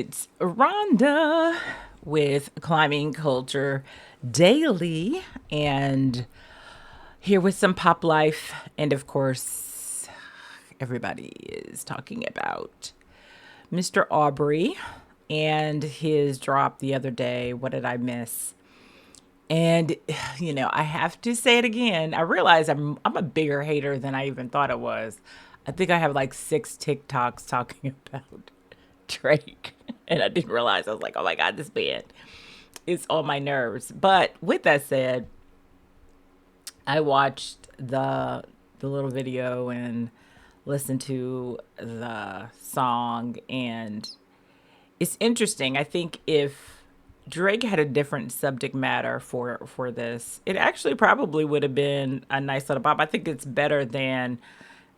It's Rhonda with Climbing Culture Daily and here with some pop life. And of course, everybody is talking about Mr. Aubrey and his drop the other day. What did I miss? And I have to say it again. I realize I'm a bigger hater than I even thought I was. I think I have like 6 TikToks talking about Drake. And I didn't realize. I was like, oh my God, this band is on my nerves. But with that said, I watched the little video and listened to the song, and it's interesting. I think if Drake had a different subject matter for this, it actually probably would have been a nice little pop. I think it's better than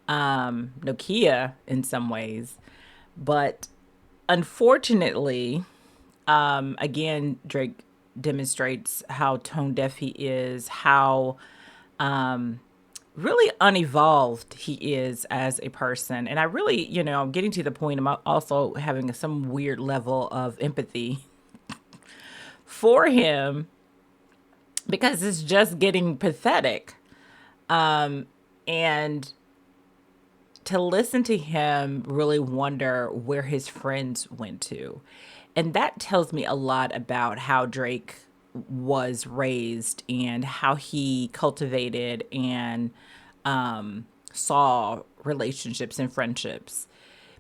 Nokia in some ways, but unfortunately, again, Drake demonstrates how tone deaf he is, how really unevolved he is as a person. And I really, I'm getting to the point, I'm also having some weird level of empathy for him because it's just getting pathetic. And to listen to him really wonder where his friends went to. And that tells me a lot about how Drake was raised and how he cultivated and saw relationships and friendships,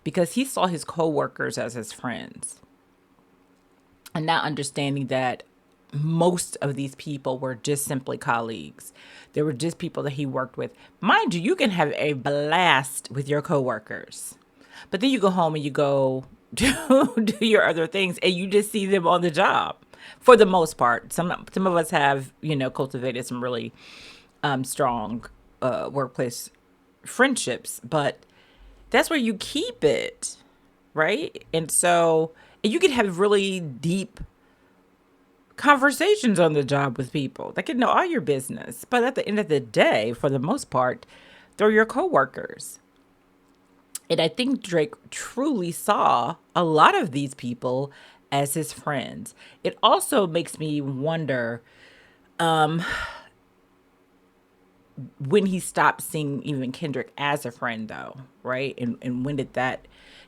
because he saw his coworkers as his friends and not understanding that most of these people were just simply colleagues. They were just people that he worked with. Mind you, you can have a blast with your coworkers, but then you go home and you go do your other things and you just see them on the job for the most part. Some of us have, cultivated some really strong workplace friendships, but that's where you keep it, right? And so you could have really deep conversations on the job with people that can know all your business. But at the end of the day, for the most part, they're your coworkers. And I think Drake truly saw a lot of these people as his friends. It also makes me wonder when he stopped seeing even Kendrick as a friend, though, right? And when did that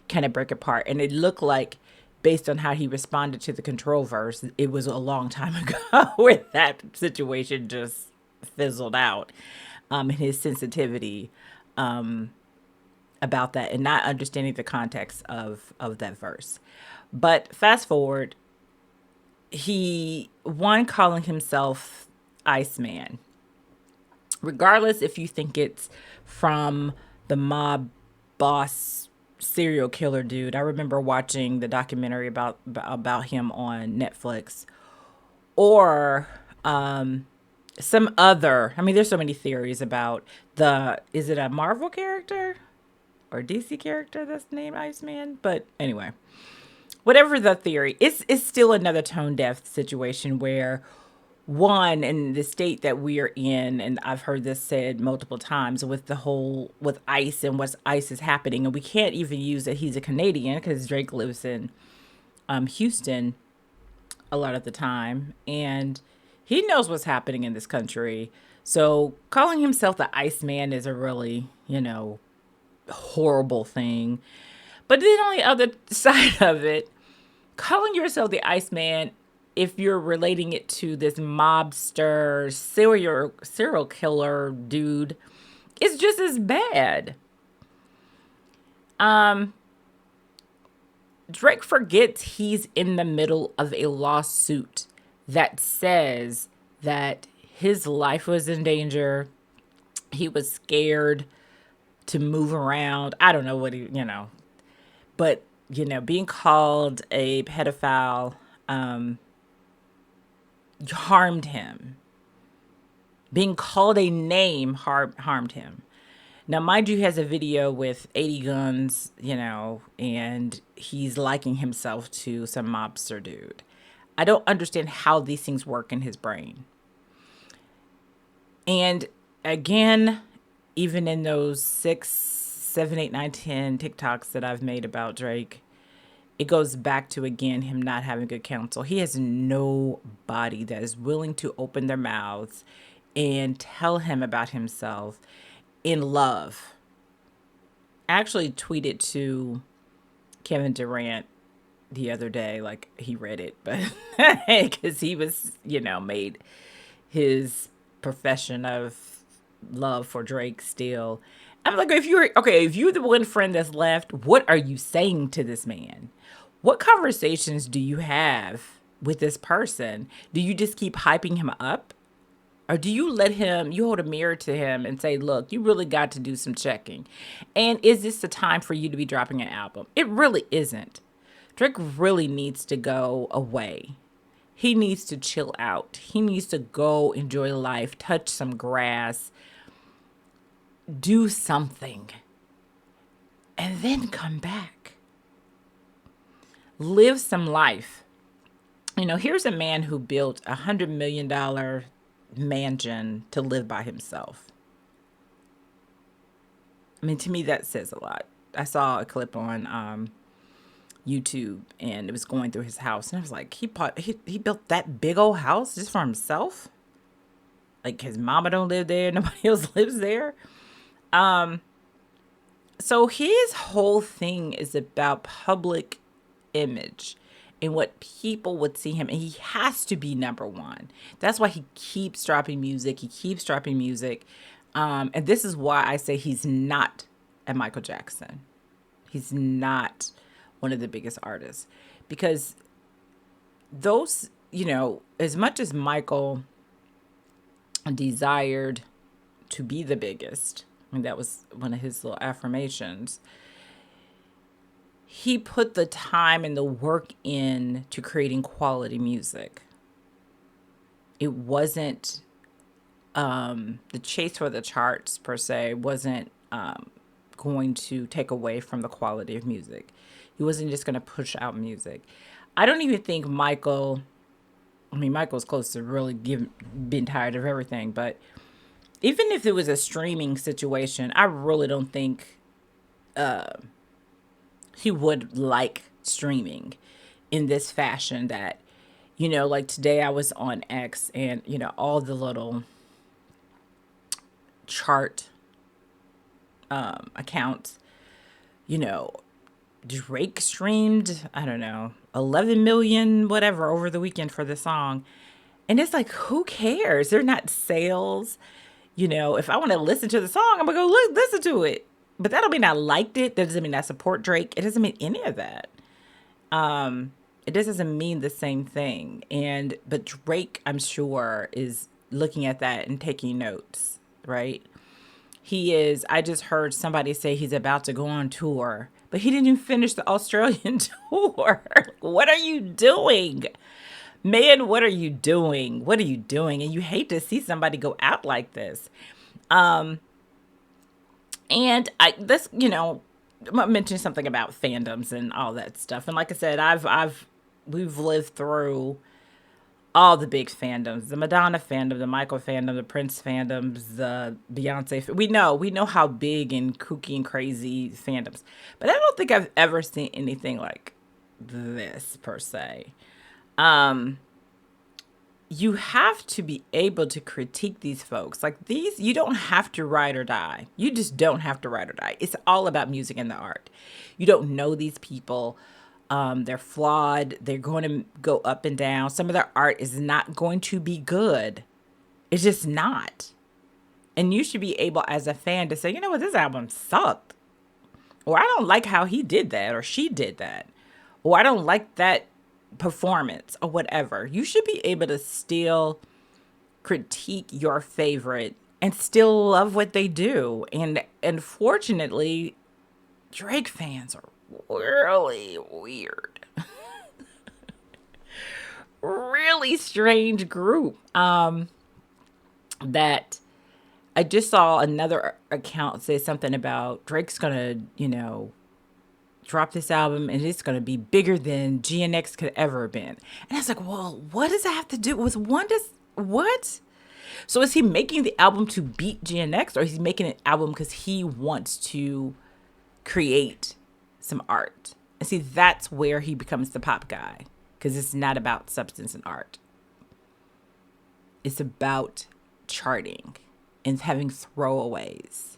kind of break apart? And it looked like, based on how he responded to the Control verse, it was a long time ago where that situation just fizzled out. And his sensitivity about that and not understanding the context of that verse. But fast forward, he calling himself Iceman. Regardless if you think it's from the mob boss serial killer dude. I remember watching the documentary about him on Netflix, or some other. I mean, there's so many theories about is it a Marvel character or DC character that's named Iceman? But anyway, whatever the theory, it's still another tone deaf situation where, one, in the state that we are in, and I've heard this said multiple times with with ICE and what's ICE is happening, and we can't even use that he's a Canadian because Drake lives in Houston a lot of the time, and he knows what's happening in this country. So calling himself the Iceman is a really, horrible thing. But then on the other side of it, calling yourself the Iceman, if you're relating it to this mobster, serial killer dude, it's just as bad. Drake forgets he's in the middle of a lawsuit that says that his life was in danger. He was scared to move around. I don't know what but being called a pedophile harmed him. Being called a name harmed him. Now, mind you, he has a video with 80 guns, and he's liking himself to some mobster dude. I don't understand how these things work in his brain. And again, even in those 6, 7, 8, 9, 10 TikToks that I've made about Drake, it goes back to again him not having good counsel. He has nobody that is willing to open their mouths and tell him about himself in love. I actually tweeted to Kevin Durant the other day, like he read it, but because he was, made his profession of love for Drake still. I'm like, if you're the one friend that's left, what are you saying to this man? What conversations do you have with this person? Do you just keep hyping him up? Or do you hold a mirror to him and say, look, you really got to do some checking? And is this the time for you to be dropping an album? It really isn't. Drake really needs to go away. He needs to chill out. He needs to go enjoy life, touch some grass, do something, and then come back. Live some life. Here's a man who built $100 million mansion to live by himself. I mean, to me, that says a lot. I saw a clip on YouTube, and it was going through his house, and I was like, he built that big old house just for himself. Like his mama don't live there, nobody else lives there. So his whole thing is about public image and what people would see him, and he has to be number one. That's why he keeps dropping music. And this is why I say he's not a Michael Jackson. He's not one of the biggest artists, because those, as much as Michael desired to be the biggest, I mean, that was one of his little affirmations, he put the time and the work in to creating quality music. It wasn't the chase for the charts per se wasn't going to take away from the quality of music. He wasn't just going to push out music. I don't even think Michael's close to really being tired of everything, but even if it was a streaming situation, I really don't think he would like streaming in this fashion that, like today I was on X, and, all the little chart accounts, Drake streamed, I don't know, 11 million, whatever, over the weekend for the song. And it's like, who cares? They're not sales. If I want to listen to the song, I'm going to go listen to it. But that don't mean I liked it. That doesn't mean I support Drake. It doesn't mean any of that. It just doesn't mean the same thing. But Drake, I'm sure, is looking at that and taking notes, right? He is. I just heard somebody say he's about to go on tour, but he didn't even finish the Australian tour. What are you doing? Man, what are you doing? What are you doing? And you hate to see somebody go out like this. And I mentioned something about fandoms and all that stuff. And like I said, we've lived through all the big fandoms: the Madonna fandom, the Michael fandom, the Prince fandoms, the Beyonce. We know how big and kooky and crazy fandoms, but I don't think I've ever seen anything like this per se. You have to be able to critique these folks. Like these, you don't have to ride or die. You just don't have to ride or die. It's all about music and the art. You don't know these people. They're flawed. They're going to go up and down. Some of their art is not going to be good. It's just not. And you should be able as a fan to say, you know what, this album sucked. Or I don't like how he did that or she did that. Or I don't like that performance or whatever. You should be able to still critique your favorite and still love what they do. And unfortunately, Drake fans are really weird. Really strange group. That I just saw another account say something about Drake's gonna, drop this album and it's gonna be bigger than GNX could ever have been. And I was like, well, what does that have to do with what? So is he making the album to beat GNX, or is he making an album because he wants to create some art And see, that's where he becomes the pop guy, because it's not about substance and art. It's about charting and having throwaways,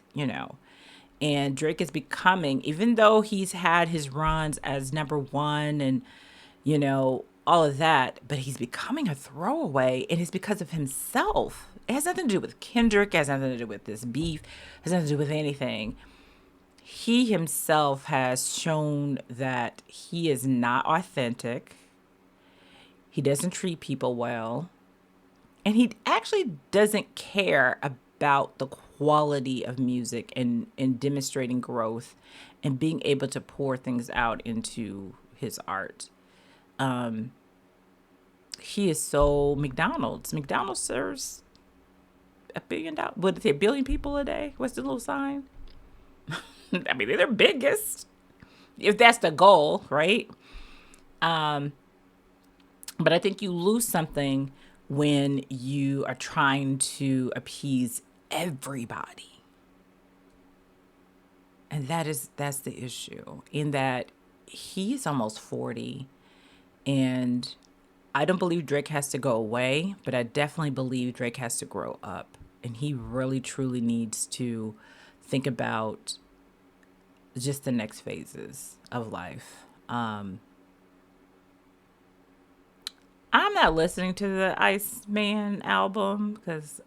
And Drake is becoming, even though he's had his runs as number one and, all of that, but he's becoming a throwaway, and it's because of himself. It has nothing to do with Kendrick, it has nothing to do with this beef, it has nothing to do with anything. He himself has shown that he is not authentic. He doesn't treat people well. And he actually doesn't care about the quality of music and demonstrating growth and being able to pour things out into his art. He is so McDonald's. McDonald's serves $1 billion. What did it say? 1 billion people a day? What's the little sign? I mean, they're their biggest. If that's the goal, right? But I think you lose something when you are trying to appease everybody. And that's the issue. In that he's almost 40, and I don't believe Drake has to go away, but I definitely believe Drake has to grow up. And he really truly needs to think about just the next phases of life. I'm not listening to the Iceman album because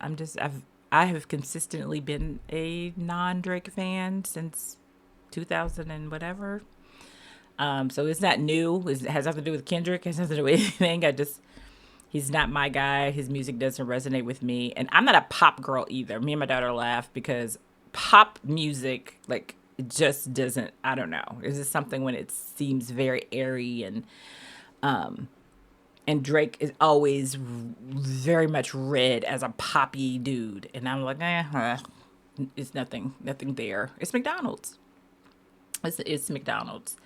I have consistently been a non-Drake fan since 2000 and whatever. So it's not new. It has nothing to do with Kendrick. It has nothing to do with anything. He's not my guy. His music doesn't resonate with me. And I'm not a pop girl either. Me and my daughter laugh because pop music, like, it just doesn't, I don't know. It's just something when it seems very airy and Drake is always very much read as a poppy dude. And I'm like, it's nothing there. It's McDonald's. It's McDonald's.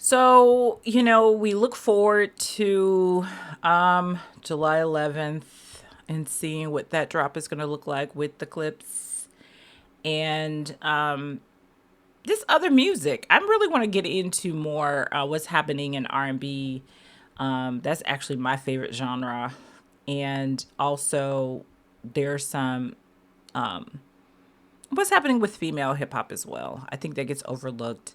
So, we look forward to July 11th and seeing what that drop is going to look like with the clips and this other music. I really want to get into more what's happening in R&B. That's actually my favorite genre. And also there's some what's happening with female hip hop as well. I think that gets overlooked.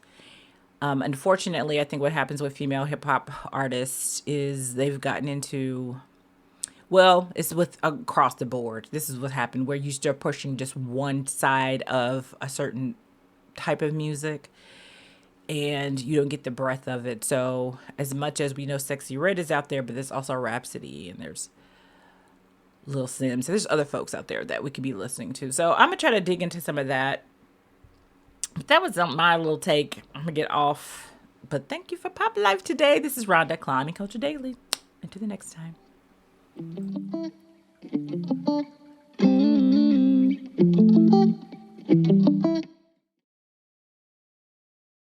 Unfortunately, I think what happens with female hip hop artists is they've gotten into, well, it's with across the board. This is what happened where you start pushing just one side of a certain type of music and you don't get the breadth of it. So as much as we know Sexy Red is out there, but there's also Rhapsody and there's Lil Sims. There's other folks out there that we could be listening to. So I'm going to try to dig into some of that. But that was my little take. I'm going to get off. But thank you for Pop Life today. This is Rhonda, Climbing Culture Daily. Until the next time.